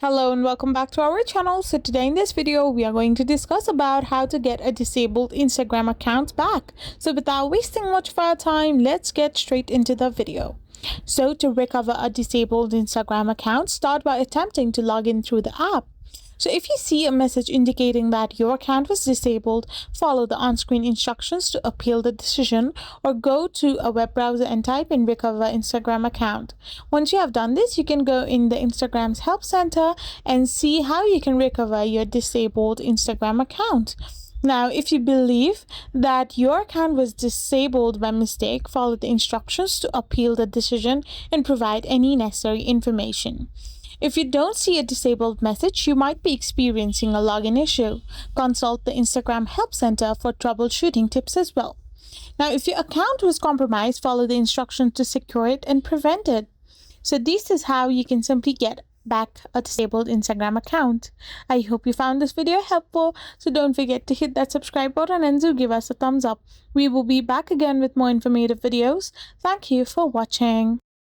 Hello and welcome back to our channel. So today in this video we are going to discuss about how to get a disabled Instagram account back. So without wasting much of our time, let's get straight into the video. So to recover a disabled Instagram account, start by attempting to log in through the app. So if you see a message indicating that your account was disabled, follow the on-screen instructions to appeal the decision, or go to a web browser and type in recover Instagram account. Once you have done this, you can go in the Instagram's help center and see how you can recover your disabled Instagram account. Now, if you believe that your account was disabled by mistake, follow the instructions to appeal the decision and provide any necessary information. If you don't see a disabled message, you might be experiencing a login issue. Consult the Instagram Help Center for troubleshooting tips as well. Now, if your account was compromised, follow the instructions to secure it and prevent it. So this is how you can simply get back a disabled Instagram account. I hope you found this video helpful. So don't forget to hit that subscribe button and do give us a thumbs up. We will be back again with more informative videos. Thank you for watching.